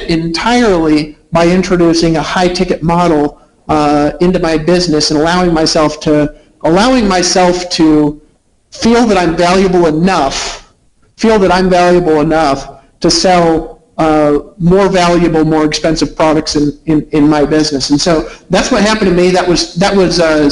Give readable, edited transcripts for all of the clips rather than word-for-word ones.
it entirely by introducing a high-ticket model into my business and allowing myself to feel that I'm valuable enough to sell more valuable, more expensive products in my business. And so that's what happened to me. That was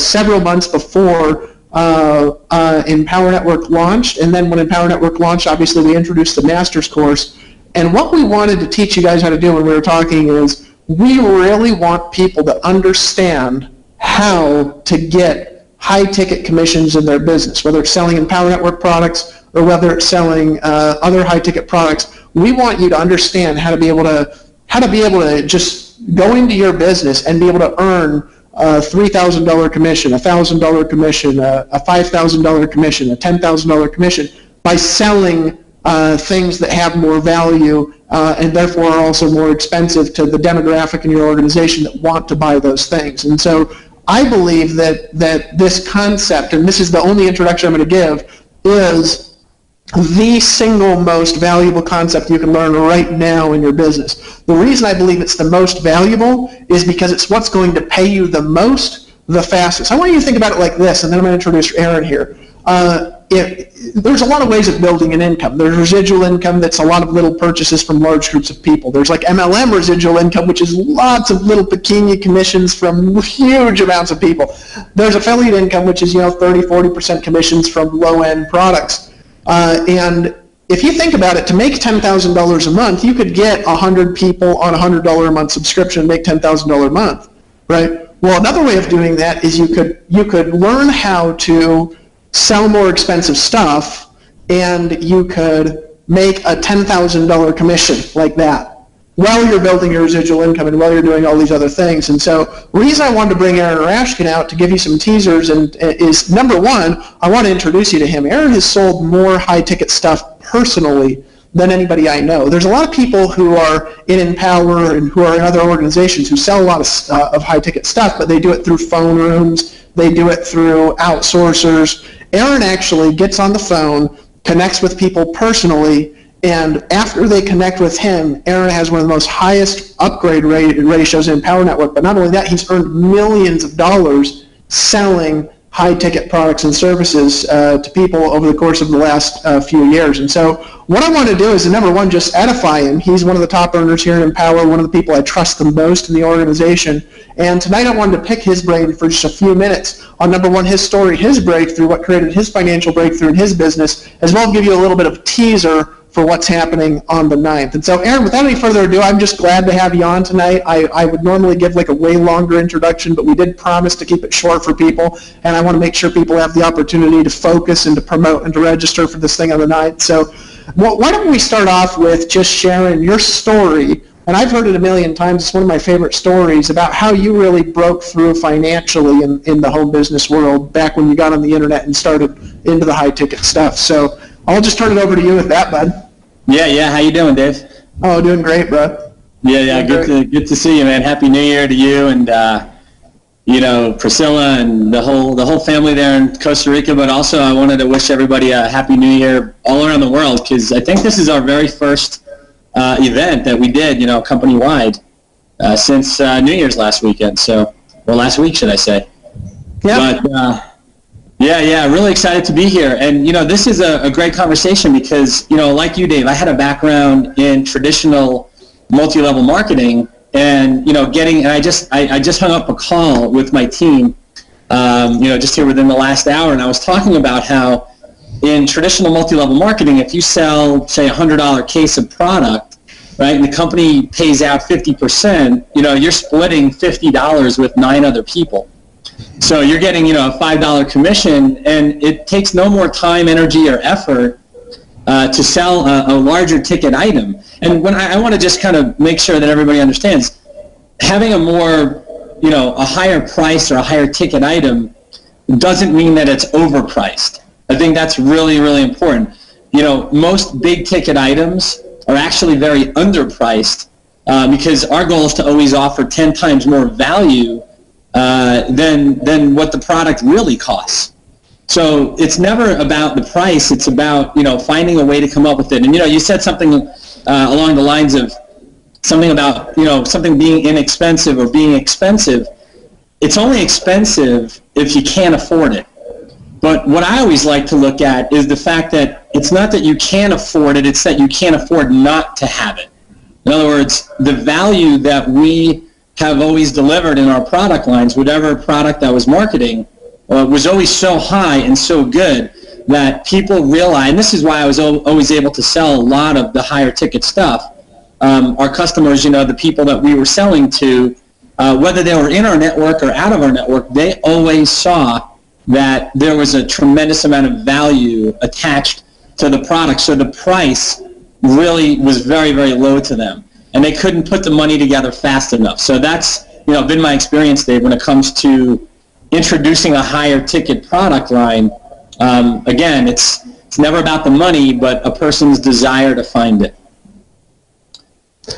several months before Empower Network launched. And then when Empower Network launched, obviously we introduced the Master's course. And what we wanted to teach you guys how to do when we were talking is we really want people to understand how to get high-ticket commissions in their business, whether it's selling Empower Network products or whether it's selling other high-ticket products. We want you to understand how to be able to just go into your business and be able to earn a $3,000 commission, a $1,000 commission, a $5,000 commission, a $10,000 commission by selling things that have more value and therefore are also more expensive to the demographic in your organization that want to buy those things. And so I believe that this concept, and this is the only introduction I'm going to give, is the single most valuable concept you can learn right now in your business. The reason I believe it's the most valuable is because it's what's going to pay you the most, the fastest. I want you to think about it like this, and then I'm going to introduce Aaron here. There's a lot of ways of building an income. There's residual income that's a lot of little purchases from large groups of people. There's like MLM residual income, which is lots of little pequeña commissions from huge amounts of people. There's affiliate income, which is 30-40% commissions from low-end products. And if you think about it, to make $10,000 a month, you could get 100 people on a $100 a month subscription and make $10,000 a month, right? Well, another way of doing that is you could learn how to sell more expensive stuff, and you could make a $10,000 commission like that while you're building your residual income and while you're doing all these other things. And so the reason I wanted to bring Aaron Rashkin out to give you some teasers is, number one, I want to introduce you to him. Aaron has sold more high-ticket stuff personally than anybody I know. There's a lot of people who are in Empower and who are in other organizations who sell a lot of high-ticket stuff, but they do it through phone rooms, they do it through outsourcers. Aaron actually gets on the phone, connects with people personally, and after they connect with him, Aaron has one of the most highest upgrade ratios in Empower Network. But not only that, he's earned millions of dollars selling high-ticket products and services to people over the course of the last few years. And so what I want to do is, number one, just edify him. He's one of the top earners here in Empower, one of the people I trust the most in the organization. And tonight I wanted to pick his brain for just a few minutes on, number one, his story, his breakthrough, what created his financial breakthrough in his business, as well as give you a little bit of teaser for what's happening on the 9th. And so, Aaron, without any further ado, I'm just glad to have you on tonight. I would normally give like a way longer introduction, but we did promise to keep it short for people, and I want to make sure people have the opportunity to focus and to promote and to register for this thing on the 9th. So why don't we start off with just sharing your story, and I've heard it a million times, it's one of my favorite stories, about how you really broke through financially in the home business world back when you got on the internet and started into the high-ticket stuff. So I'll just turn it over to you with that, bud. Yeah. How you doing, Dave? Oh, doing great, bro. Yeah. Good to see you, man. Happy New Year to you and Priscilla and the whole family there in Costa Rica. But also, I wanted to wish everybody a Happy New Year all around the world, because I think this is our very first event that we did, company-wide since New Year's last weekend. So, well, last week, should I say? Yeah. But Yeah, really excited to be here. And, this is a great conversation because, like you, Dave, I had a background in traditional multi-level marketing and, I just hung up a call with my team, just here within the last hour. And I was talking about how in traditional multi-level marketing, if you sell, say, a $100 case of product, right, and the company pays out 50%, you're splitting $50 with 9 other people. So you're getting, a $5 commission, and it takes no more time, energy, or effort to sell a larger ticket item. And when I want to just kind of make sure that everybody understands, having a more, a higher price or a higher ticket item doesn't mean that it's overpriced. I think that's really, really important. Most big ticket items are actually very underpriced because our goal is to always offer 10 times more value than what the product really costs. So it's never about the price, it's about, finding a way to come up with it. And, you said something along the lines of, something about, something being inexpensive or being expensive. It's only expensive if you can't afford it. But what I always like to look at is the fact that it's not that you can't afford it, it's that you can't afford not to have it. In other words, the value that we have always delivered in our product lines, whatever product I was marketing, was always so high and so good that people realize, and this is why I was always able to sell a lot of the higher ticket stuff. Our customers, the people that we were selling to, whether they were in our network or out of our network, they always saw that there was a tremendous amount of value attached to the product. So the price really was very, very low to them. And they couldn't put the money together fast enough. So that's, been my experience, Dave, when it comes to introducing a higher ticket product line. Again, it's never about the money, but a person's desire to find it.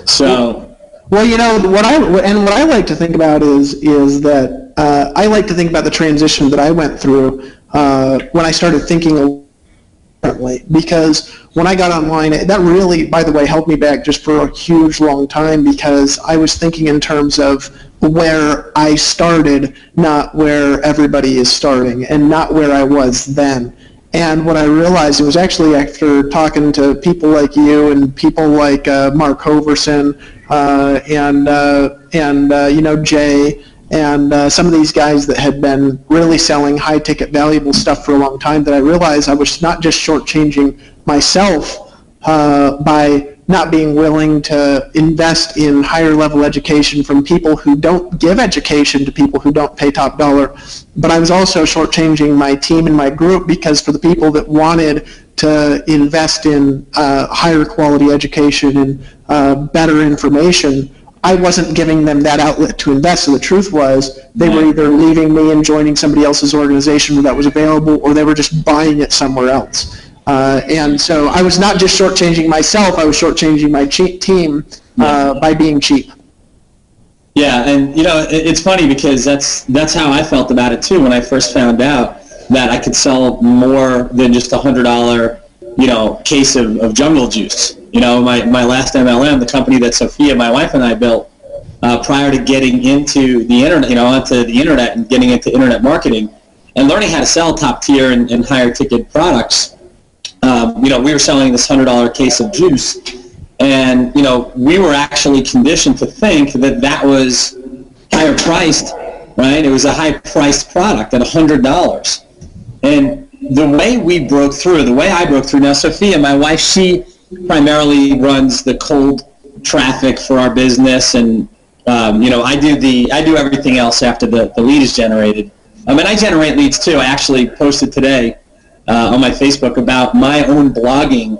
So... Well, what I like to think about is that I like to think about the transition that I went through when I started thinking differently. Because when I got online, that really, by the way, held me back just for a huge long time, because I was thinking in terms of where I started, not where everybody is starting, and not where I was then. And what I realized, it was actually after talking to people like you and people like Mark Hoverson and Jay and some of these guys that had been really selling high-ticket, valuable stuff for a long time, that I realized I was not just shortchanging myself by not being willing to invest in higher-level education from people who don't give education to people who don't pay top dollar, but I was also shortchanging my team and my group, because for the people that wanted to invest in higher quality education and better information, I wasn't giving them that outlet to invest. So the truth was, they were either leaving me and joining somebody else's organization where that was available, or they were just buying it somewhere else. And so I was not just shortchanging myself, I was shortchanging my team by being cheap. Yeah, and it's funny, because that's how I felt about it too when I first found out that I could sell more than just $100 case of jungle juice. My last MLM, the company that Sophia, my wife, and I built prior to getting into the internet, onto the internet and getting into internet marketing and learning how to sell top tier and higher ticket products. We were selling this $100 case of juice, and we were actually conditioned to think that was higher priced, right? It was a high priced product at $100. And the way we broke through, the way I broke through, now Sophia, my wife, she primarily runs the cold traffic for our business, and I do everything else after the lead is generated. And I generate leads too. I actually posted today on my Facebook about my own blogging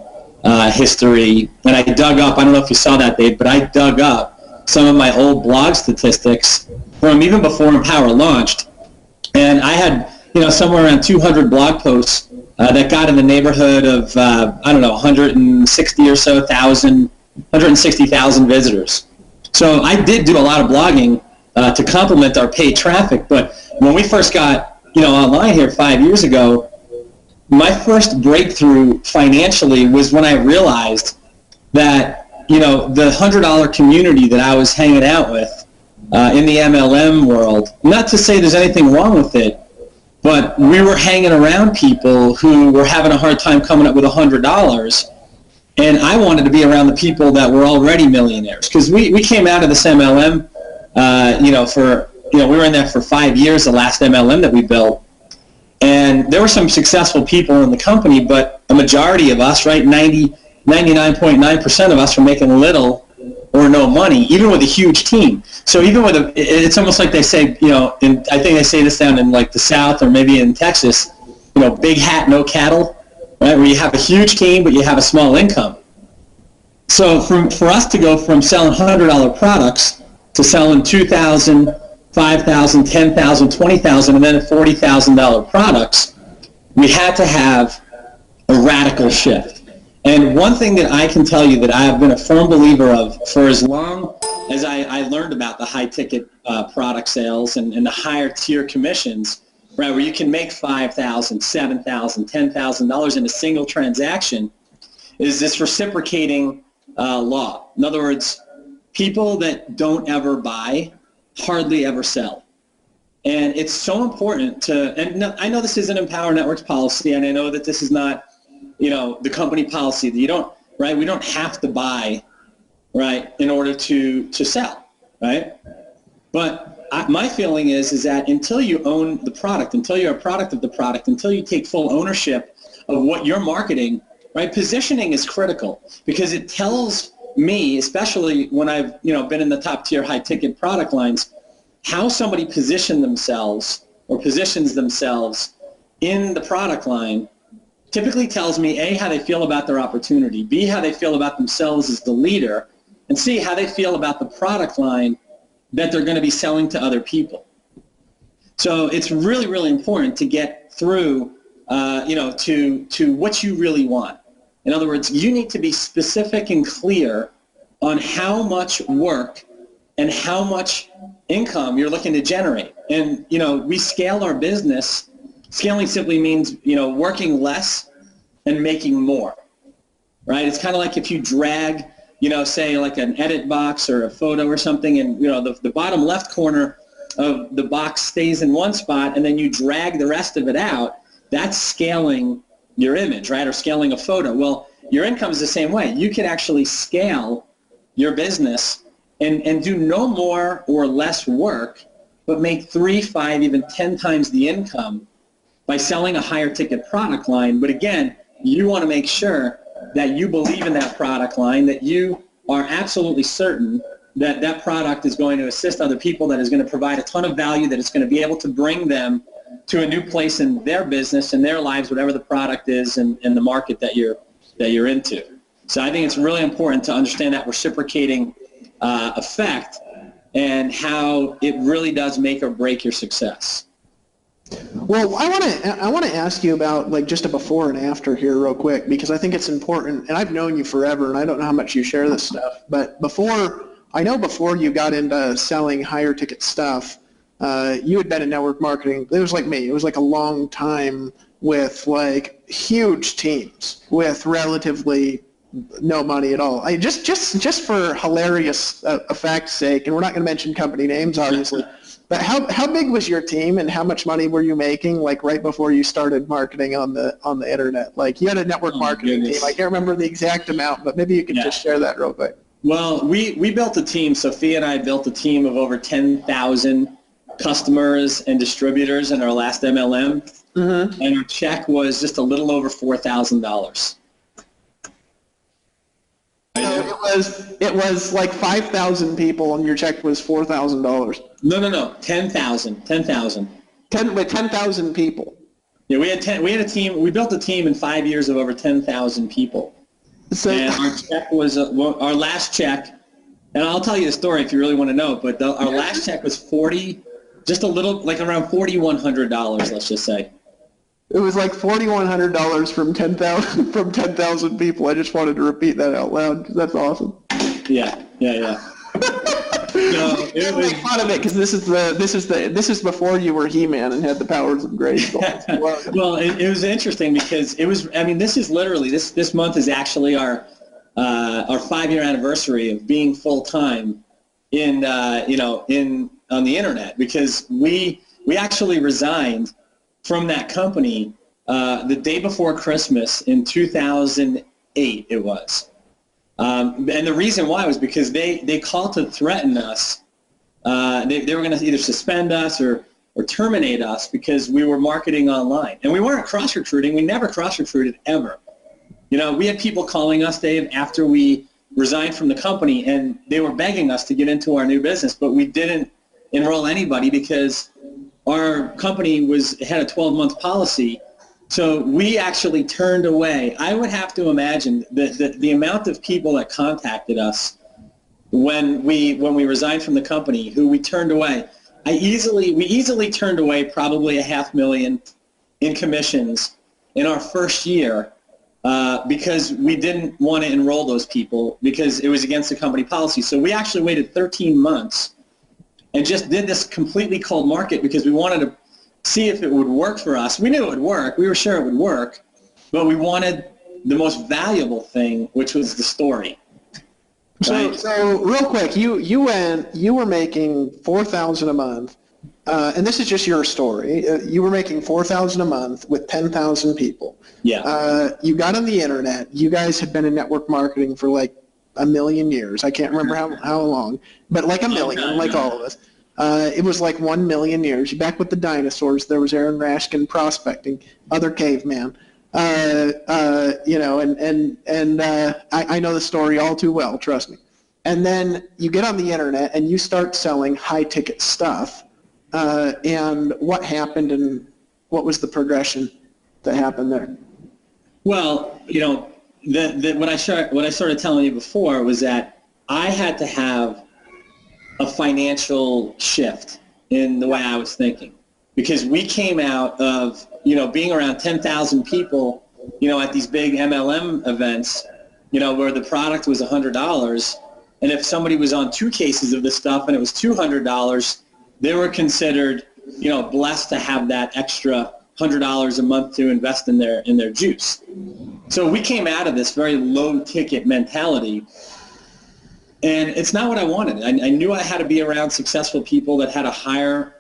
history, and I dug up, I don't know if you saw that, Dave, but I dug up some of my old blog statistics from even before Empower launched, and I had somewhere around 200 blog posts that got in the neighborhood of 160 or so thousand, 160,000 visitors. So I did do a lot of blogging to complement our paid traffic, but when we first got online here 5 years ago, my first breakthrough financially was when I realized that the $100 community that I was hanging out with in the MLM world, not to say there's anything wrong with it, but we were hanging around people who were having a hard time coming up with $100, and I wanted to be around the people that were already millionaires, because we came out of this MLM, we were in there for 5 years, the last MLM that we built, and there were some successful people in the company, but a majority of us, right, 99.9% of us were making little or no money, even with a huge team. So even with it's almost like they say, I think they say this down in like the South or maybe in Texas, big hat, no cattle, right? Where you have a huge team, but you have a small income. So for us to go from selling $100 products to selling $2,000, $5,000, $10,000, $20,000, and then $40,000 products, we had to have a radical shift. And one thing that I can tell you that I have been a firm believer of for as long as I learned about the high-ticket product sales and the higher tier commissions, right, where you can make $5,000, $7,000, $10,000 in a single transaction, is this reciprocating law. In other words, people that don't ever buy hardly ever sell. And it's so important to, and I know this isn't Empower Networks policy, and I know that this is not, the company policy that you don't, right? We don't have to buy, right, in order to sell, right? But my feeling is that until you own the product, until you're a product of the product, until you take full ownership of what you're marketing, right? Positioning is critical because it tells me, especially when I've, been in the top tier high ticket product lines, how somebody positions themselves in the product line typically tells me, A, how they feel about their opportunity, B, how they feel about themselves as the leader, and C, how they feel about the product line that they're going to be selling to other people. So it's really, really important to get through, to what you really want. In other words, you need to be specific and clear on how much work and how much income you're looking to generate. And, we scale our business. Scaling simply means, working less and making more, right? It's kind of like if you drag, say like an edit box or a photo or something, and, the bottom left corner of the box stays in one spot, and then you drag the rest of it out. That's scaling your image, right? Or scaling a photo. Well, your income is the same way. You can actually scale your business and do no more or less work, but make 3, 5, even 10 times the income by selling a higher ticket product line. But again, you want to make sure that you believe in that product line, that you are absolutely certain that that product is going to assist other people, that is going to provide a ton of value, that it's going to be able to bring them to a new place in their business and their lives, whatever the product is and the market that you're into. So I think it's really important to understand that reciprocating effect and how it really does make or break your success. Well, I want to ask you about like just a before and after here real quick, because I think it's important, and I've known you forever, and I don't know how much you share this stuff, but before you got into selling higher ticket stuff, you had been in network marketing. It was like me. It was like a long time with like huge teams with relatively no money at all. Just for hilarious effect's sake, and we're not going to mention company names, obviously. But how big was your team, and how much money were you making, like right before you started marketing on the internet? Like you had a network marketing team. I can't remember the exact amount, but maybe you could just share that real quick. Well, we built a team. Sophia and I built a team of over 10,000 customers and distributors in our last MLM, and our check was just a little over $4,000. It was like 5,000 people, and your check was $4,000. No, 10,000. 10,000 people. Yeah, we had a team. We built a team in 5 years of over 10,000 people. So, and our check was our last check. And I'll tell you the story if you really want to know. But our last check was just a little, like around $4,100. Let's just say. It was like $4,100 from 10,000 people. I just wanted to repeat that out loud because that's awesome. Yeah. No, it was fun of it because this is before you were He-Man and had the powers of Grayskull. Well, it was interesting because it was. I mean, this is literally this month is actually our 5-year anniversary of being full time on the internet, because we actually resigned from that company the day before Christmas in 2008. It was. And the reason why was because they called to threaten us. They were going to either suspend us or terminate us because we were marketing online. And we weren't cross-recruiting. We never cross-recruited ever. We had people calling us, Dave, after we resigned from the company, and they were begging us to get into our new business, but we didn't enroll anybody because our company had a 12-month policy. So we actually turned away. I would have to imagine that the amount of people that contacted us when we resigned from the company, who we turned away. We easily turned away probably $500,000 in commissions in our first year because we didn't want to enroll those people because it was against the company policy. So we actually waited 13 months and just did this completely cold market because we wanted to see if it would work for us. We knew it would work. We were sure it would work, but we wanted the most valuable thing, which was the story. Right? So real quick, you were making 4,000 a month, and this is just your story. You were making 4,000 a month with 10,000 people. Yeah. You got on the internet. You guys had been in network marketing for like a million years. I can't remember how long, but like a million, like all of us. It was like 1 million years. You're back with the dinosaurs. There was Aaron Rashkin prospecting, other caveman. You know, and I know the story all too well, trust me. And then you get on the internet and you start selling high ticket stuff. And what happened and what was the progression that happened there? Well, you know, what I started telling you before was that I had to have a financial shift in the way I was thinking, because we came out of, you know, being around 10,000 people, you know, at these big MLM events, you know, where the product was $100, and if somebody was on 2 cases of this stuff and it was $200, they were considered, you know, blessed to have that extra $100 a month to invest in their juice. So we came out of this very low ticket mentality, and it's not what I wanted. I knew I had to be around successful people that had a higher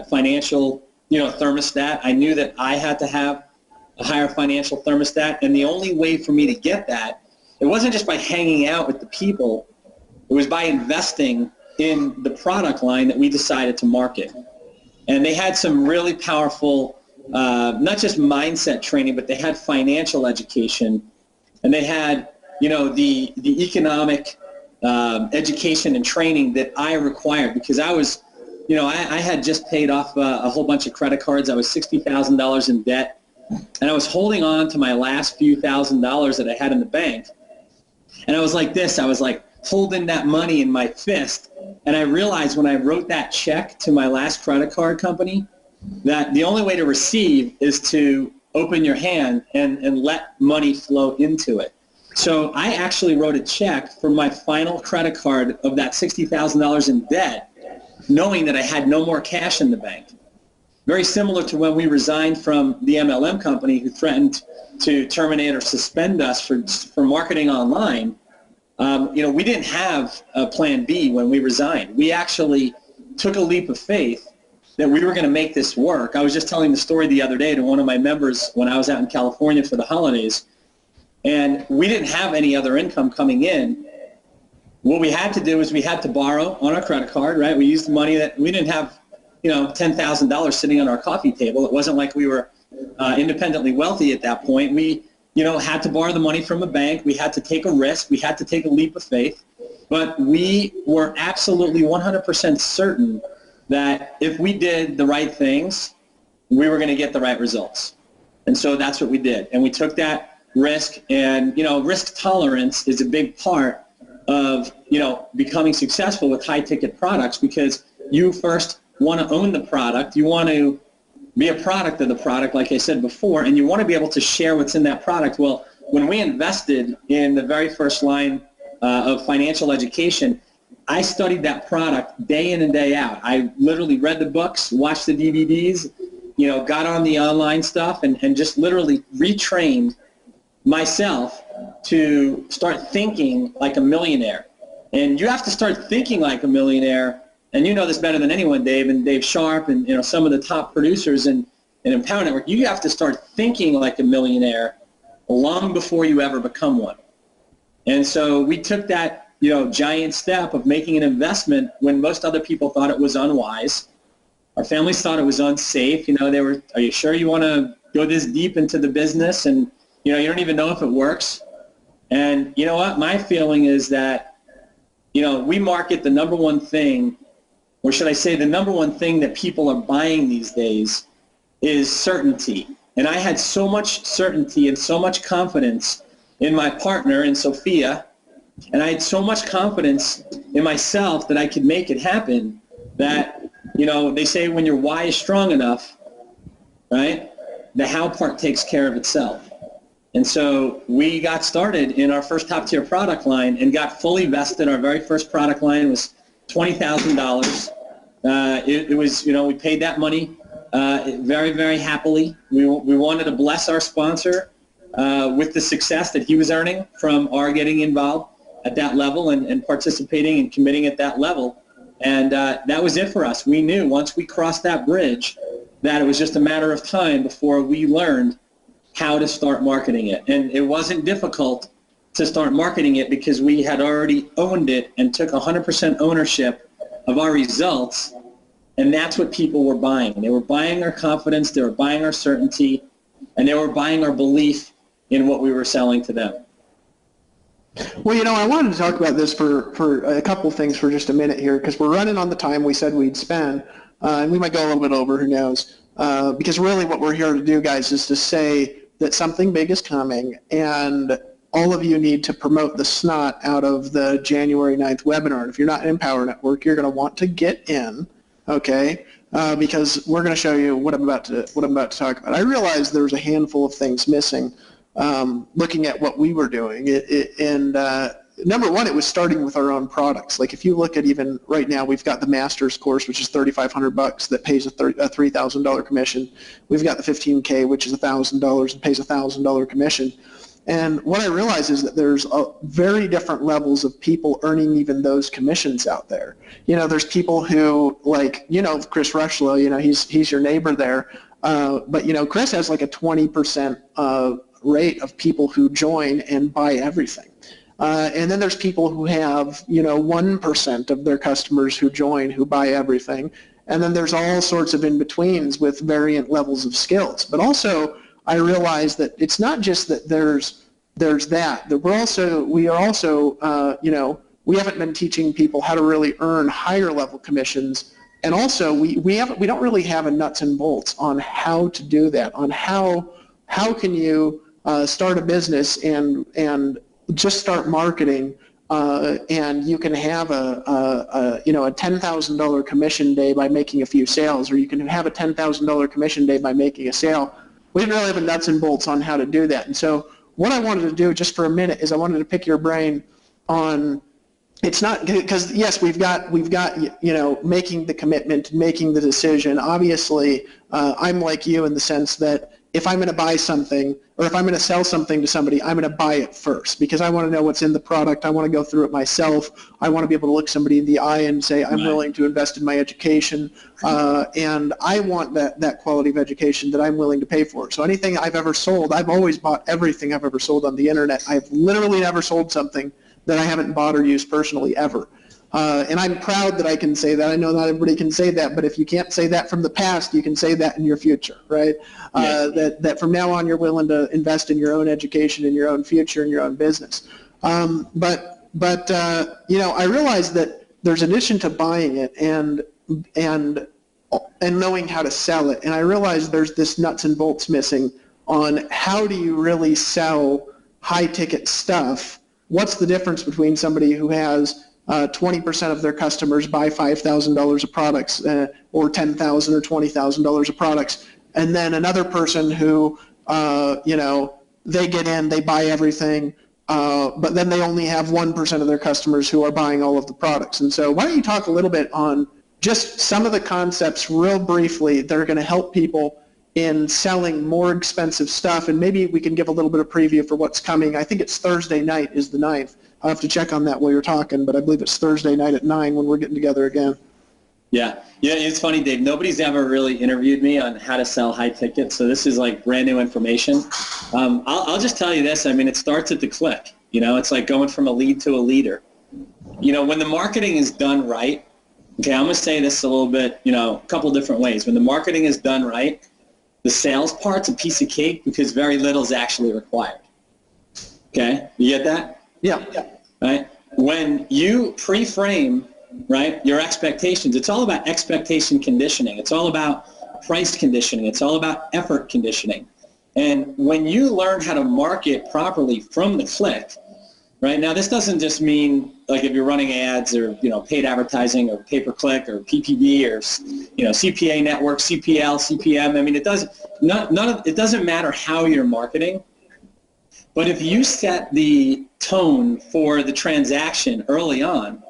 financial, you know, thermostat. I knew that I had to have a higher financial thermostat, and the only way for me to get that, it wasn't just by hanging out with the people, it was by investing in the product line that we decided to market. And they had some really powerful, not just mindset training, but they had financial education, and they had, you know, the economic education and training that I required, because I was, you know, I had just paid off a whole bunch of credit cards. I was $60,000 in debt, and I was holding on to my last few $1,000s that I had in the bank. And I was like this, I was like holding that money in my fist. And I realized when I wrote that check to my last credit card company that the only way to receive is to open your hand and let money flow into it. So I actually wrote a check for my final credit card of that $60,000 in debt, knowing that I had no more cash in the bank. Very similar to when we resigned from the MLM company who threatened to terminate or suspend us for marketing online. You know, we didn't have a plan B when we resigned. We actually took a leap of faith that we were going to make this work. I was just telling the story the other day to one of my members when I was out in California for the holidays, and we didn't have any other income coming in. What we had to do is we had to borrow on our credit card, right? We used the money that we didn't have, you know, $10,000 sitting on our coffee table. It wasn't like we were independently wealthy at that point. We, you know, had to borrow the money from a bank. We had to take a risk. We had to take a leap of faith. But we were absolutely 100% certain that if we did the right things, we were going to get the right results. And so that's what we did. And we took that risk, and, you know, risk tolerance is a big part of, you know, becoming successful with high ticket products, because you first want to own the product. You want to be a product of the product, like I said before, and you want to be able to share what's in that product. Well, when we invested in the very first line of financial education, I studied that product day in and day out. I literally read the books, watched the DVDs, you know, got on the online stuff, and just literally retrained myself to start thinking like a millionaire. And you have to start thinking like a millionaire, and you know this better than anyone, Dave, and Dave Sharp, and, you know, some of the top producers in Empower Network. You have to start thinking like a millionaire long before you ever become one. And so we took that, you know, giant step of making an investment when most other people thought it was unwise. Our families thought it was unsafe. You know, they were, are you sure you want to go this deep into the business? And, you know, you don't even know if it works. And you know what? My feeling is that, you know, we market the number one thing, or should I say the number one thing that people are buying these days is certainty. And I had so much certainty and so much confidence in my partner, in Sophia, and I had so much confidence in myself that I could make it happen, that, you know, they say when your why is strong enough, right, the how part takes care of itself. And so we got started in our first top-tier product line and got fully vested. Our very first product line was $20,000. It was, you know, we paid that money very, very happily. We wanted to bless our sponsor with the success that he was earning from our getting involved. at that level and participating and committing at that level. And that was it for us. We knew once we crossed that bridge that it was just a matter of time before we learned how to start marketing it. And it wasn't difficult to start marketing it because we had already owned it and took 100% ownership of our results. And that's what people were buying. They were buying our confidence, they were buying our certainty, and they were buying our belief in what we were selling to them. Well, I wanted to talk about this for a couple things for just a minute here, because we're running on the time we said we'd spend, and we might go a little bit over, who knows, because really what we're here to do, guys, is to say that something big is coming, and all of you need to promote the snot out of the January 9th webinar. And if you're not in Empower Network, you're going to want to get in, okay, because we're going to show you what I'm about to talk about. I realize there's a handful of things missing. Looking at what we were doing, number one, it was starting with our own products. Like if you look at even right now, we've got the master's course, which is $3,500 that pays a $3,000 commission. We've got the 15K, which is $1,000 and pays a $1,000 commission. And what I realize is that there's very different levels of people earning even those commissions out there. There's people who, like, Chris Rushlow, he's your neighbor there. But Chris has like a 20% rate of people who join and buy everything. And then there's people who have, 1% of their customers who join who buy everything. And then there's all sorts of in-betweens with variant levels of skills. But also, I realize that it's not just that there's that we are also, we haven't been teaching people how to really earn higher level commissions. And also, we don't really have a nuts and bolts on how to do that, on how can you start a business and just start marketing, and you can have a $10,000 commission day by making a few sales, or you can have a $10,000 commission day by making a sale. We didn't really have a nuts and bolts on how to do that. And so what I wanted to do just for a minute is I wanted to pick your brain on, it's not, because yes, we've got making the commitment, making the decision. Obviously, I'm like you in the sense that if I'm going to buy something, or if I'm going to sell something to somebody, I'm going to buy it first, because I want to know what's in the product. I want to go through it myself. I want to be able to look somebody in the eye and say, I'm willing to invest in my education, and I want that quality of education that I'm willing to pay for. So anything I've ever sold, I've always bought everything I've ever sold on the internet. I've literally never sold something that I haven't bought or used personally ever. And I'm proud that I can say that. I know not everybody can say that, but if you can't say that from the past, you can say that in your future, right? That from now on you're willing to invest in your own education, in your own future, in your own business. But I realize that there's an addition to buying it and knowing how to sell it. And I realize there's this nuts and bolts missing on how do you really sell high-ticket stuff. What's the difference between somebody who has 20% of their customers buy $5,000 of products, or $10,000 or $20,000 of products, and then another person who, they get in, they buy everything, but then they only have 1% of their customers who are buying all of the products. And so why don't you talk a little bit on just some of the concepts real briefly that are going to help people in selling more expensive stuff, and maybe we can give a little bit of preview for what's coming. I think it's Thursday night is the 9th. I'll have to check on that while you're talking, but I believe it's Thursday night at 9 when we're getting together again. Yeah, it's funny, Dave. Nobody's ever really interviewed me on how to sell high tickets, so this is like brand new information. I'll just tell you this. I mean, it starts at the click. It's like going from a lead to a leader. When the marketing is done right, okay, I'm going to say this a little bit, a couple different ways. When the marketing is done right, the sales part's a piece of cake because very little is actually required. Okay, you get that? Yeah. Right? When you pre-frame, right, your expectations, it's all about expectation conditioning. It's all about price conditioning. It's all about effort conditioning. And when you learn how to market properly from the click, right, now this doesn't just mean like if you're running ads or, paid advertising or pay-per-click or PPV or, CPA network, CPL, CPM. I mean, it doesn't matter how you're marketing. But if you set the tone for the transaction early on,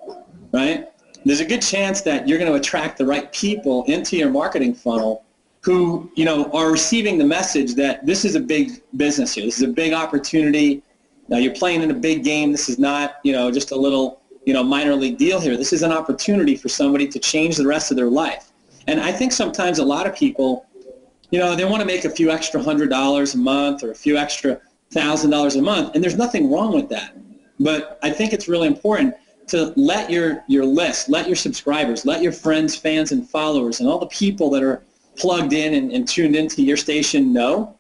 right, there's a good chance that you're going to attract the right people into your marketing funnel who, are receiving the message that this is a big business here. This is a big opportunity. Now you're playing in a big game. This is not, just a little, minor league deal here. This is an opportunity for somebody to change the rest of their life. And I think sometimes a lot of people, they want to make a few extra $100 a month or a few extra $1,000 a month, and there's nothing wrong with that. But I think it's really important to let your list, let your subscribers, let your friends, fans, and followers, and all the people that are plugged in and tuned into your station know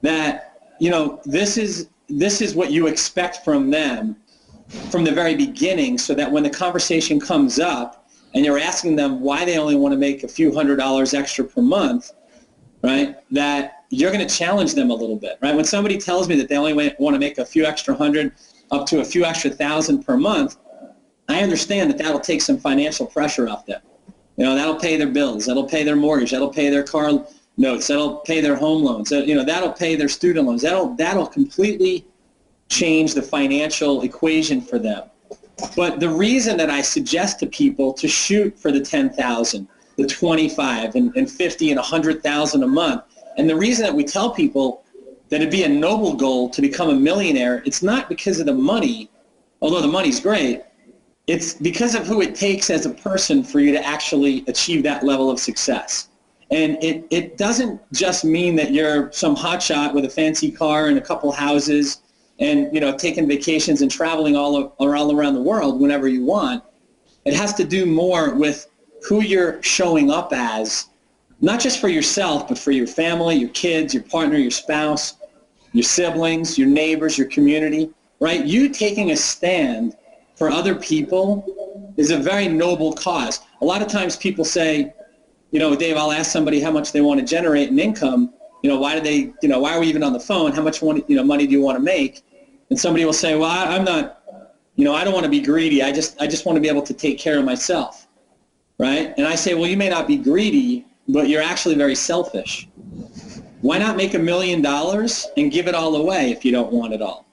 that, this is what you expect from them from the very beginning, so that when the conversation comes up and you're asking them why they only want to make a few $100 extra per month, right, that you're going to challenge them a little bit, right? When somebody tells me that they only want to make a few extra $100 up to a few extra $1,000 per month, I understand that that'll take some financial pressure off them. That'll pay their bills, that'll pay their mortgage, that'll pay their car notes, that'll pay their home loans, that'll pay their student loans. That'll completely change the financial equation for them. But the reason that I suggest to people to shoot for the 10,000, the 25, and 50 and 100,000 a month, and the reason that we tell people that it'd be a noble goal to become a millionaire, it's not because of the money, although the money's great. It's because of who it takes as a person for you to actually achieve that level of success. And it doesn't just mean that you're some hotshot with a fancy car and a couple houses and, taking vacations and traveling all around the world whenever you want. It has to do more with who you're showing up as, not just for yourself, but for your family, your kids, your partner, your spouse, your siblings, your neighbors, your community, right? You taking a stand for other people is a very noble cause. A lot of times people say, Dave, I'll ask somebody how much they want to generate in income. Why are we even on the phone? How much money do you want to make? And somebody will say, well, I'm not, I don't want to be greedy. I just want to be able to take care of myself, right? And I say, well, you may not be greedy, but you're actually very selfish. Why not make $1 million and give it all away if you don't want it all?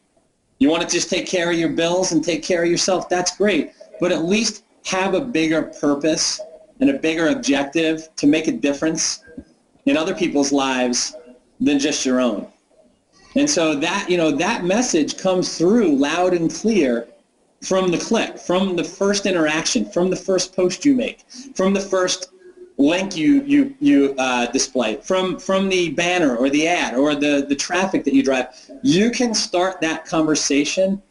You want to just take care of your bills and take care of yourself? That's great. But at least have a bigger purpose and a bigger objective to make a difference in other people's lives than just your own. And so that, that message comes through loud and clear from the click, from the first interaction, from the first post you make, from the first link you display, from the banner or the ad or the traffic that you drive. You can start that conversation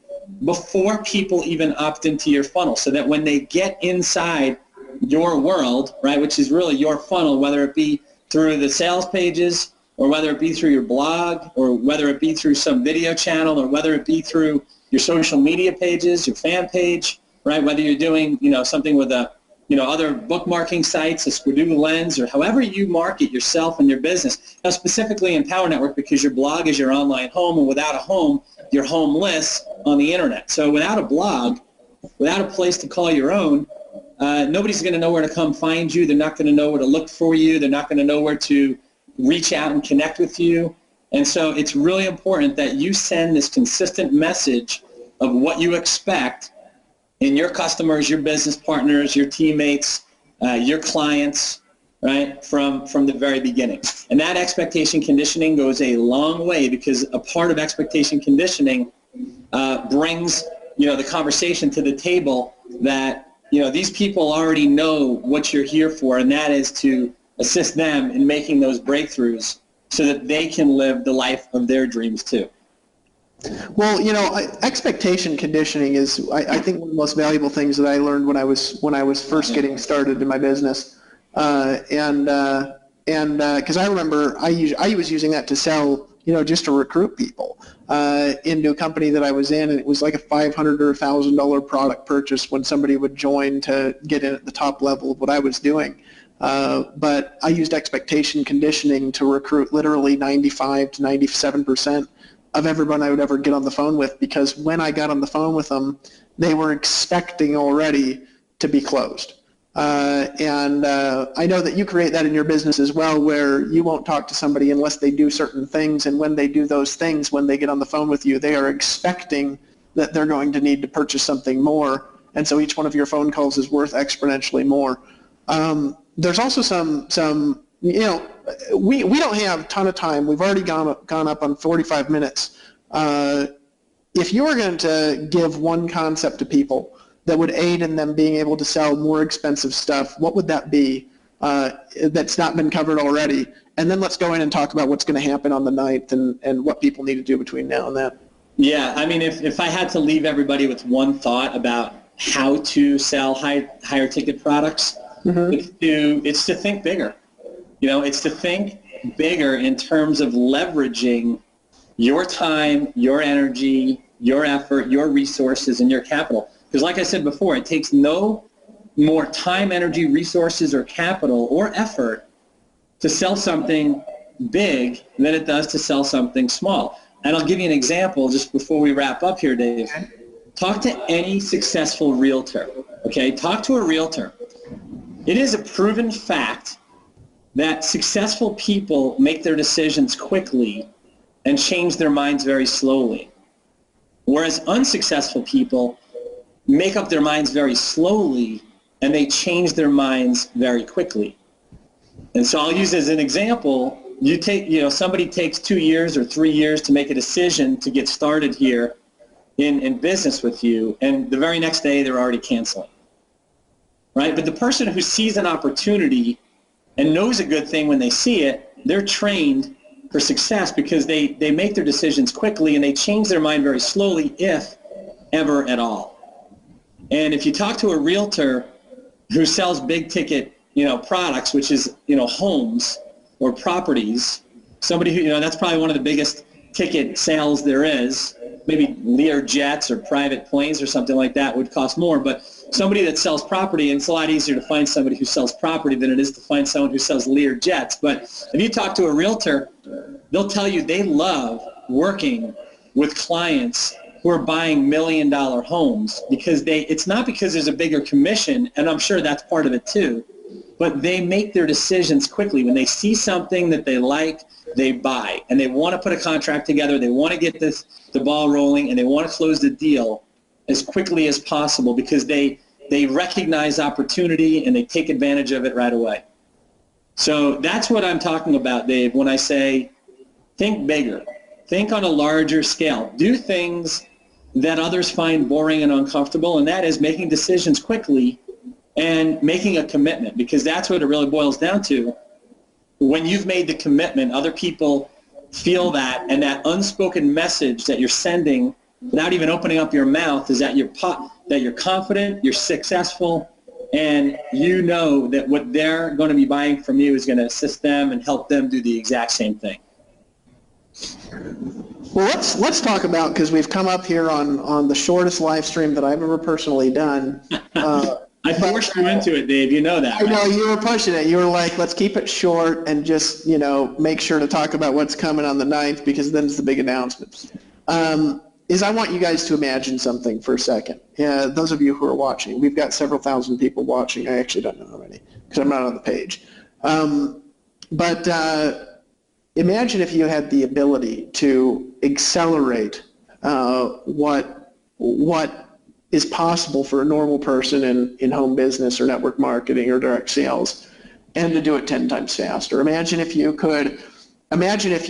before people even opt into your funnel, so that when they get inside your world, right, which is really your funnel, whether it be through the sales pages or whether it be through your blog or whether it be through some video channel or whether it be through your social media pages, your fan page, right, whether you're doing, something with other bookmarking sites, a Squidoo Lens, or however you market yourself and your business. Now, specifically in Power Network, because your blog is your online home, and without a home, you're homeless on the internet. So without a blog, without a place to call your own, nobody's going to know where to come find you. They're not going to know where to look for you. They're not going to know where to reach out and connect with you. And so it's really important that you send this consistent message of what you expect in your customers, your business partners, your teammates, your clients, right, from the very beginning. And that expectation conditioning goes a long way, because a part of expectation conditioning brings, the conversation to the table that, these people already know what you're here for, and that is to assist them in making those breakthroughs so that they can live the life of their dreams too. Well, expectation conditioning is, I think, one of the most valuable things that I learned when I was first getting started in my business, and because I remember I was using that to sell, just to recruit people into a company that I was in, and it was like a $500 or $1,000 product purchase when somebody would join to get in at the top level of what I was doing. But I used expectation conditioning to recruit literally 95 to 97% of everyone I would ever get on the phone with, because when I got on the phone with them, they were expecting already to be closed. And I know that you create that in your business as well, where you won't talk to somebody unless they do certain things, and when they do those things, when they get on the phone with you, they are expecting that they're going to need to purchase something more, and so each one of your phone calls is worth exponentially more. There's also some we don't have a ton of time. We've already gone up on 45 minutes. if you were going to give one concept to people that would aid in them being able to sell more expensive stuff, what would that be that's not been covered already? And then let's go in and talk about what's going to happen on the 9th and what people need to do between now and then. Yeah, I mean, if I had to leave everybody with one thought about how to sell higher ticket products, it's to think bigger. It's to think bigger in terms of leveraging your time, your energy, your effort, your resources, and your capital. Because like I said before, it takes no more time, energy, resources, or capital or effort to sell something big than it does to sell something small. And I'll give you an example just before we wrap up here, Dave. Talk to any successful realtor, okay? Talk to a realtor. It is a proven fact that successful people make their decisions quickly and change their minds very slowly. Whereas unsuccessful people make up their minds very slowly and they change their minds very quickly. And so I'll use as an example, somebody takes 2 years or 3 years to make a decision to get started here in business with you, and the very next day they're already canceling, right? But the person who sees an opportunity and knows a good thing when they see it, they're trained for success because they make their decisions quickly and they change their mind very slowly, if ever at all. And if you talk to a realtor who sells big ticket products, which is homes or properties, somebody who that's probably one of the biggest ticket sales there is. Maybe Lear jets or private planes or something like that would cost more, but somebody that sells property, and it's a lot easier to find somebody who sells property than it is to find someone who sells Lear jets. But if you talk to a realtor, they'll tell you they love working with clients who are buying $1 million homes because it's not because there's a bigger commission, and I'm sure that's part of it too, but they make their decisions quickly. When they see something that they like, they buy, and they want to put a contract together, they want to get the ball rolling, and they want to close the deal as quickly as possible because they recognize opportunity and they take advantage of it right away. So that's what I'm talking about, Dave, when I say think bigger. Think on a larger scale. Do things that others find boring and uncomfortable, and that is making decisions quickly and making a commitment, because that's what it really boils down to. When you've made the commitment, other people feel that, and that unspoken message that you're sending without even opening up your mouth is that you're confident, you're successful, and you know that what they're going to be buying from you is going to assist them and help them do the exact same thing. Well, let's talk about, because we've come up here on the shortest live stream that I've ever personally done. I forced you into it, Dave. You know that. I know, you were pushing it. You were like, let's keep it short and just, make sure to talk about what's coming on the 9th, because then it's the big announcement. I want you guys to imagine something for a second. Yeah, those of you who are watching, we've got several thousand people watching. I actually don't know how many because I'm not on the page. But imagine if you had the ability to accelerate what is possible for a normal person in home business or network marketing or direct sales, and to do it 10 times faster. Imagine if you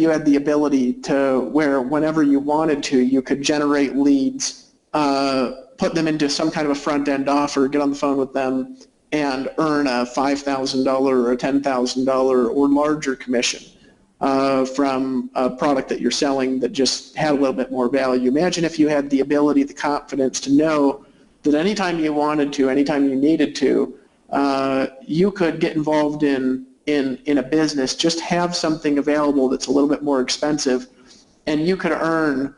had the ability to where whenever you wanted to, you could generate leads, put them into some kind of a front-end offer, get on the phone with them, and earn a $5,000 or a $10,000 or larger commission from a product that you're selling that just had a little bit more value. Imagine if you had the ability, the confidence to know that anytime you wanted to, anytime you needed to, you could get involved in a business, just have something available that's a little bit more expensive, and you could earn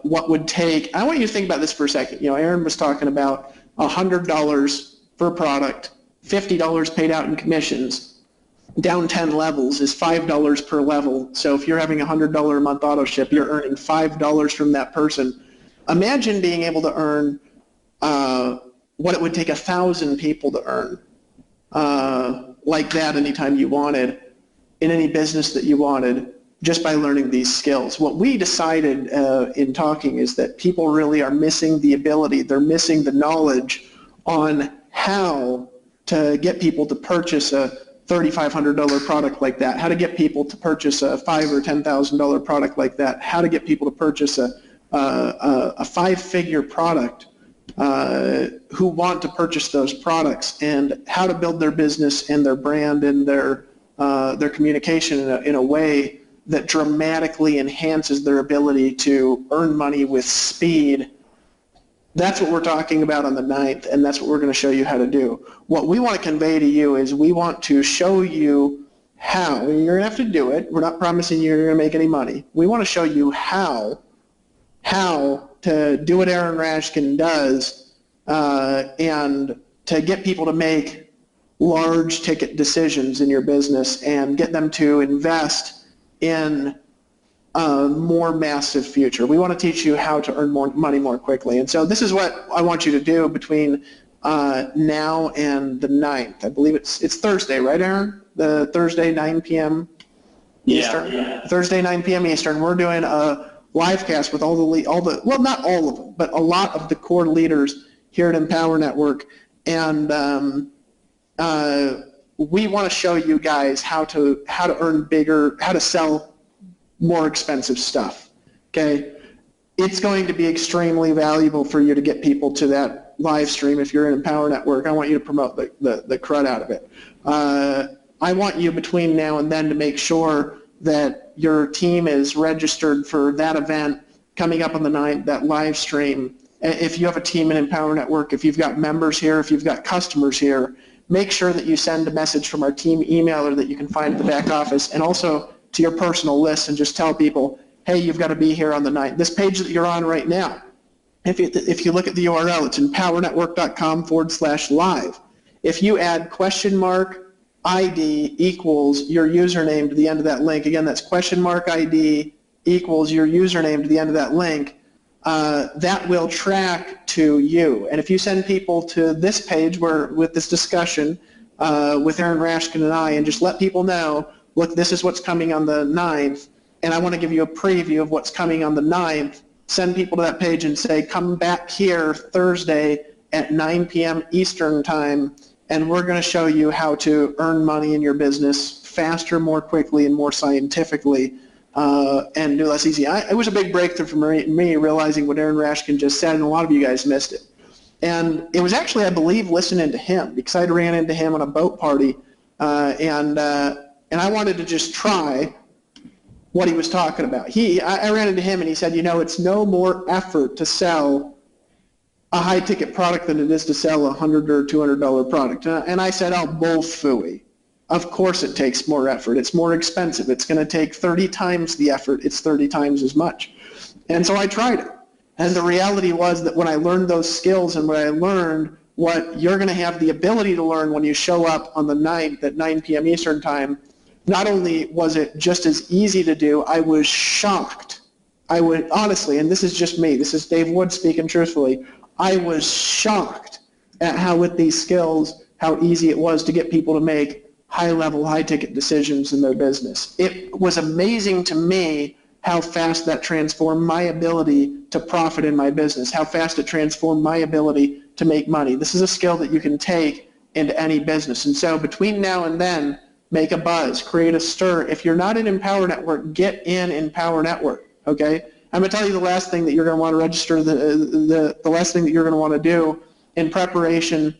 what would take, I want you to think about this for a second. Aaron was talking about $100 for a product, $50 paid out in commissions. Down 10 levels is $5 per level. So if you're having a $100 a month auto ship, you're earning $5 from that person. Imagine being able to earn what it would take 1,000 people to earn like that anytime you wanted, in any business that you wanted, just by learning these skills. What we decided in talking is that people really are missing the ability, they're missing the knowledge on how to get people to purchase a $3,500 product like that, how to get people to purchase a $5,000 or $10,000 product like that, how to get people to purchase a a 5-figure product who want to purchase those products, and how to build their business and their brand and their communication in a way that dramatically enhances their ability to earn money with speed. That's what we're talking about on the 9th, and that's what we're going to show you how to do. What we want to convey to you is we want to show you how. You're going to have to do it. We're not promising you're going to make any money. We want to show you how to do what Aaron Rashkin does and to get people to make large ticket decisions in your business and get them to invest in a more massive future. We want to teach you how to earn more money more quickly. And so this is what I want you to do between now and the 9th. I believe it's Thursday, right, Aaron? The Thursday, 9 p.m. Eastern? Yeah. Thursday, 9 p.m. Eastern. We're doing a live cast with all the well, not all of them, but a lot of the core leaders here at Empower Network. And we want to show you guys how to earn bigger, how to sell more expensive stuff, okay? It's going to be extremely valuable for you to get people to that live stream. If you're in Empower Network, I want you to promote the crud out of it. I want you between now and then to make sure that your team is registered for that event coming up on the 9th, that live stream. If you have a team in Empower Network, if you've got members here, if you've got customers here, make sure that you send a message from our team emailer that you can find at the back office, and also to your personal list, and just tell people, hey, you've got to be here on the 9th. This page that you're on right now, if you look at the URL, it's empowernetwork.com/live. If you add $ID equals your username to the end of that link, again, that's $ID equals your username to the end of that link, that will track to you. And if you send people to this page with this discussion with Aaron Rashkin and I, and just let people know, look, this is what's coming on the 9th, and I want to give you a preview of what's coming on the 9th, send people to that page and say, come back here Thursday at 9 p.m. Eastern time, and we're going to show you how to earn money in your business faster, more quickly, and more scientifically, and do less easy. It was a big breakthrough for me realizing what Aaron Rashkin just said, and a lot of you guys missed it. And it was actually, I believe, listening to him, because I ran into him on a boat party, and I wanted to just try what he was talking about. I ran into him and he said, you know, it's no more effort to sell a high-ticket product than it is to sell a $100 or $200 product. And I said, oh, bull phooey. Of course it takes more effort. It's more expensive. It's going to take 30 times the effort. It's 30 times as much. And so I tried it. And the reality was that when I learned those skills and when I learned what you're going to have the ability to learn when you show up on the 9th at 9 p.m. Eastern time, not only was it just as easy to do, I was shocked. I would, honestly, and this is just me, this is Dave Wood speaking truthfully, I was shocked at how with these skills, how easy it was to get people to make high-level, high-ticket decisions in their business. It was amazing to me how fast that transformed my ability to profit in my business, how fast it transformed my ability to make money. This is a skill that you can take into any business. And so between now and then, make a buzz, create a stir. If you're not in Empower Network, get in Empower Network, okay? I'm going to tell you the last thing that you're going to want to register, the last thing that you're going to want to do in preparation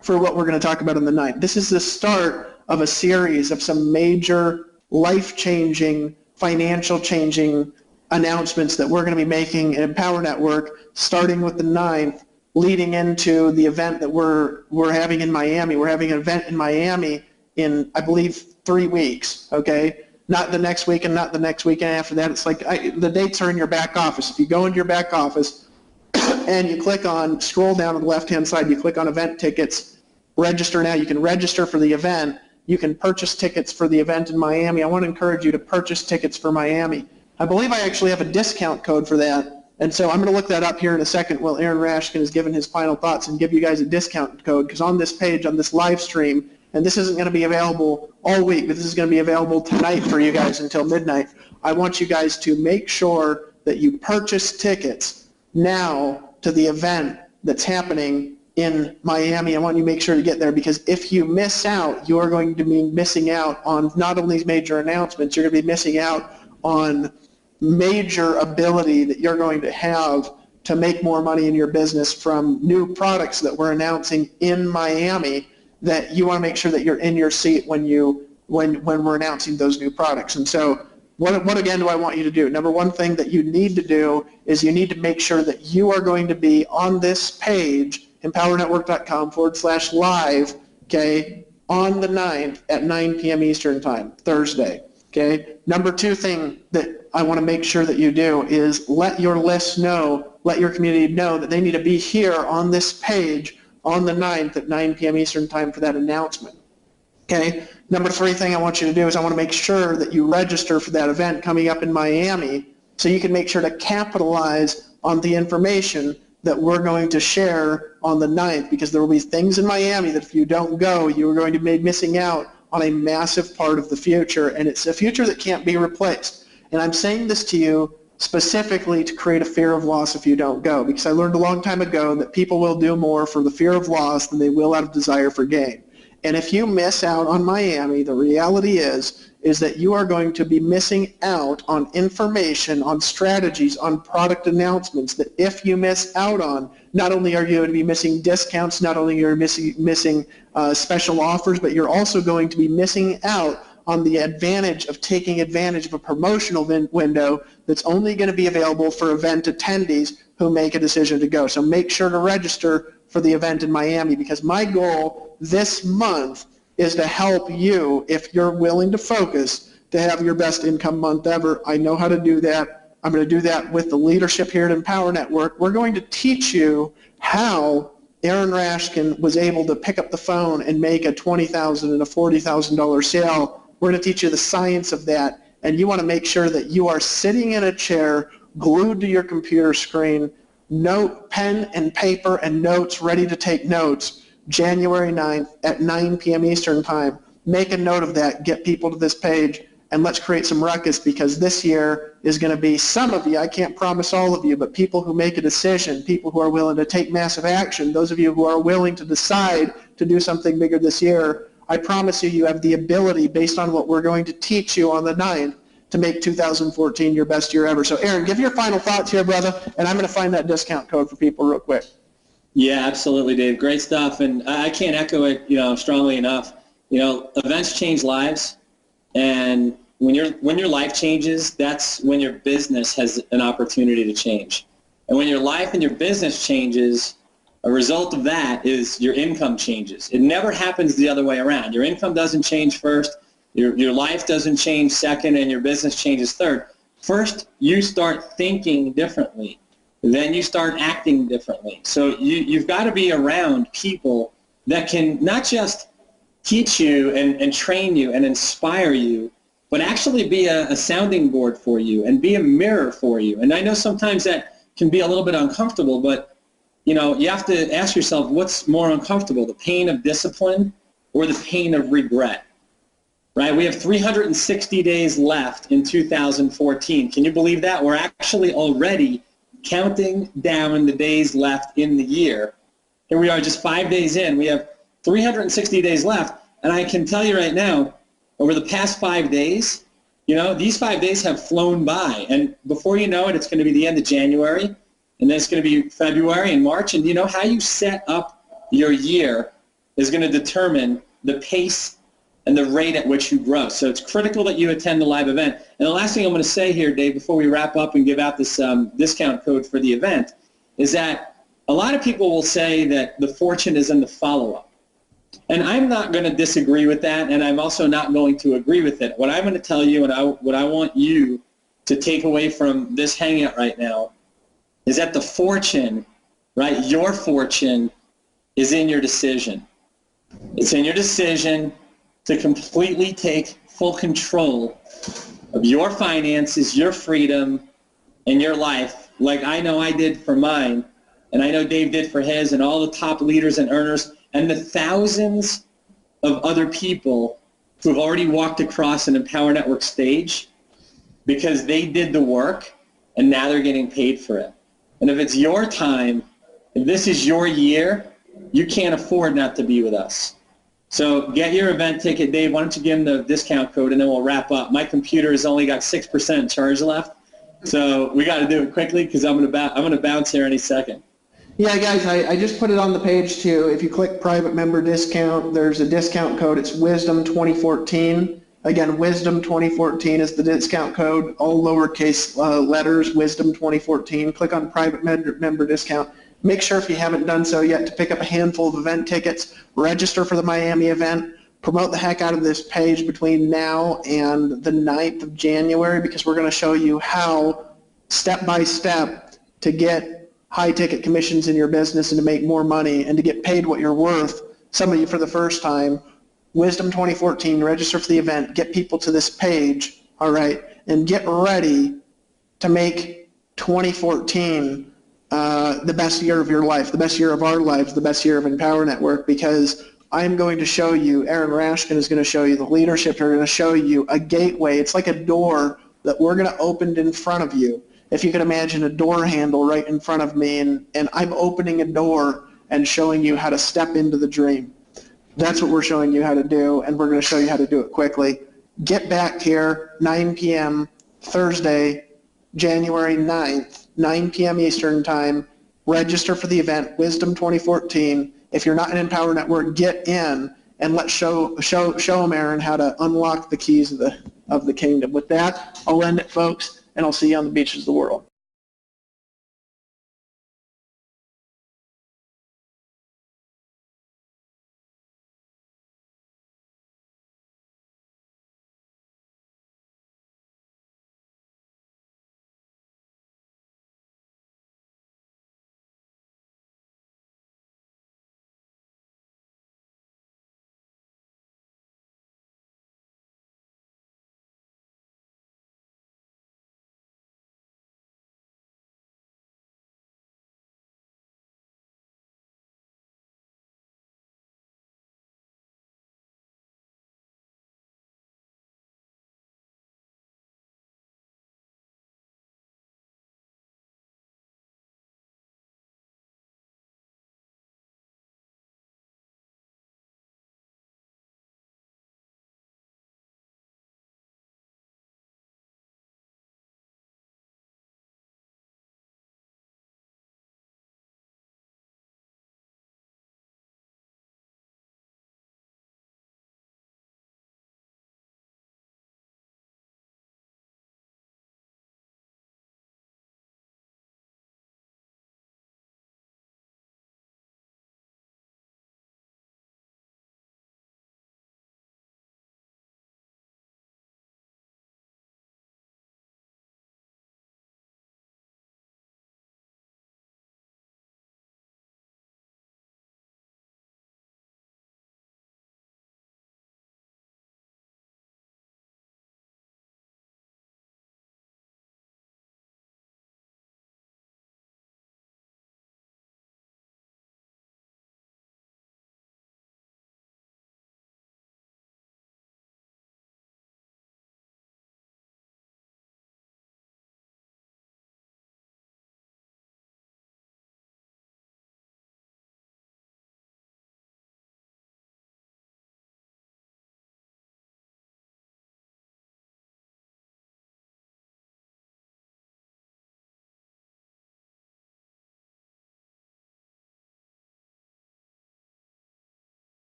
for what we're going to talk about on the 9th. This is the start of a series of some major life-changing, financial-changing announcements that we're going to be making in Empower Network, starting with the 9th, leading into the event that we're having in Miami. We're having an event in Miami in, I believe, 3 weeks, okay? Not the next week and not the next weekend after that. It's like the dates are in your back office. If you go into your back office and you click on, scroll down on the left-hand side, you click on event tickets, register now. You can register for the event. You can purchase tickets for the event in Miami. I want to encourage you to purchase tickets for Miami. I believe I actually have a discount code for that, and so I'm going to look that up here in a second while Aaron Rashkin is giving his final thoughts and give you guys a discount code, because on this page, on this live stream, and this isn't going to be available all week, but this is going to be available tonight for you guys until midnight. I want you guys to make sure that you purchase tickets now to the event that's happening in Miami. I want you to make sure to get there, because if you miss out, you are going to be missing out on not only these major announcements, you're going to be missing out on major ability that you're going to have to make more money in your business from new products that we're announcing in Miami, that you want to make sure that you're in your seat when we're announcing those new products. And so what again do I want you to do? Number one thing that you need to do is you need to make sure that you are going to be on this page, empowernetwork.com/live, okay, on the 9th at 9 p.m. Eastern Time, Thursday. Okay. Number two thing that I want to make sure that you do is let your list know, let your community know that they need to be here on this page on the 9th at 9 p.m. Eastern Time for that announcement. Okay. Number three thing I want you to do is I want to make sure that you register for that event coming up in Miami so you can make sure to capitalize on the information that we're going to share on the 9th, because there will be things in Miami that if you don't go, you are going to be missing out on a massive part of the future, and it's a future that can't be replaced. And I'm saying this to you specifically to create a fear of loss if you don't go, because I learned a long time ago that people will do more for the fear of loss than they will out of desire for gain. And if you miss out on Miami, the reality is that you are going to be missing out on information, on strategies, on product announcements that if you miss out on, not only are you going to be missing discounts, not only are you missing special offers, but you're also going to be missing out on the advantage of taking advantage of a promotional window that's only going to be available for event attendees who make a decision to go. So make sure to register for the event in Miami, because my goal this month is to help you, if you're willing to focus, to have your best income month ever. I know how to do that. I'm going to do that with the leadership here at Empower Network. We're going to teach you how Aaron Rashkin was able to pick up the phone and make a $20,000 and a $40,000 sale. We're going to teach you the science of that, and you want to make sure that you are sitting in a chair, glued to your computer screen, pen and paper and notes, ready to take notes, January 9th at 9 p.m. Eastern Time. Make a note of that, get people to this page, and let's create some ruckus, because this year is going to be some of you, I can't promise all of you, but people who make a decision, people who are willing to take massive action, those of you who are willing to decide to do something bigger this year, I promise you, you have the ability, based on what we're going to teach you on the 9th, to make 2014 your best year ever. So Aaron, give your final thoughts here, brother, and I'm going to find that discount code for people real quick. Yeah, absolutely, Dave. Great stuff, and I can't echo it, strongly enough. Events change lives, and when your life changes, that's when your business has an opportunity to change. And when your life and your business changes, a result of that is your income changes. It never happens the other way around. Your income doesn't change first, your life doesn't change second, and your business changes third. First, you start thinking differently. Then you start acting differently. So you've got to be around people that can not just teach you and train you and inspire you, but actually be a sounding board for you and be a mirror for you. And I know sometimes that can be a little bit uncomfortable, but you have to ask yourself, what's more uncomfortable, the pain of discipline or the pain of regret? Right? We have 360 days left in 2014. Can you believe that? We're actually already counting down the days left in the year. Here we are, just 5 days in. We have 360 days left, and I can tell you right now, over the past 5 days, these 5 days have flown by, and before you know it, it's going to be the end of January, and then it's going to be February and March, and how you set up your year is going to determine the pace and the rate at which you grow. So it's critical that you attend the live event. And the last thing I'm going to say here, Dave, before we wrap up and give out this discount code for the event, is that a lot of people will say that the fortune is in the follow-up. And I'm not going to disagree with that, and I'm also not going to agree with it. What I'm going to tell you and what I want you to take away from this hangout right now is that the fortune, right, your fortune is in your decision. It's in your decision to completely take full control of your finances, your freedom, and your life, like I know I did for mine, and I know Dave did for his, and all the top leaders and earners, and the thousands of other people who have already walked across an Empower Network stage because they did the work, and now they're getting paid for it. And if it's your time, if this is your year, you can't afford not to be with us. So get your event ticket. Dave, why don't you give them the discount code, and then we'll wrap up. My computer has only got 6% charge left, So we got to do it quickly because I'm gonna bounce here any second. Yeah, guys, I just put it on the page too. If you click private member discount, there's a discount code. It's Wisdom 2014. Again, Wisdom 2014 is the discount code, all lowercase letters, Wisdom 2014. Click on private member discount. Make sure if you haven't done so yet to pick up a handful of event tickets, register for the Miami event, promote the heck out of this page between now and the 9th of January because we're going to show you how, step by step, to get high ticket commissions in your business and to make more money and to get paid what you're worth. Some of you for the first time, Wisdom 2014, register for the event, get people to this page, all right, and get ready to make 2014 the best year of your life, the best year of our lives, the best year of Empower Network, because I'm going to show you, Aaron Rashkin is going to show you, the leadership are going to show you a gateway. It's like a door that we're going to open in front of you. If you can imagine a door handle right in front of me, and I'm opening a door and showing you how to step into the dream. That's what we're showing you how to do, and we're going to show you how to do it quickly. Get back here, 9 p.m. Thursday, January 9th, 9 p.m. Eastern Time. Register for the event, Wisdom 2014. If you're not in Empower Network, get in, and let's show them, Aaron, how to unlock the keys of the kingdom. With that, I'll end it, folks, and I'll see you on the beaches of the world.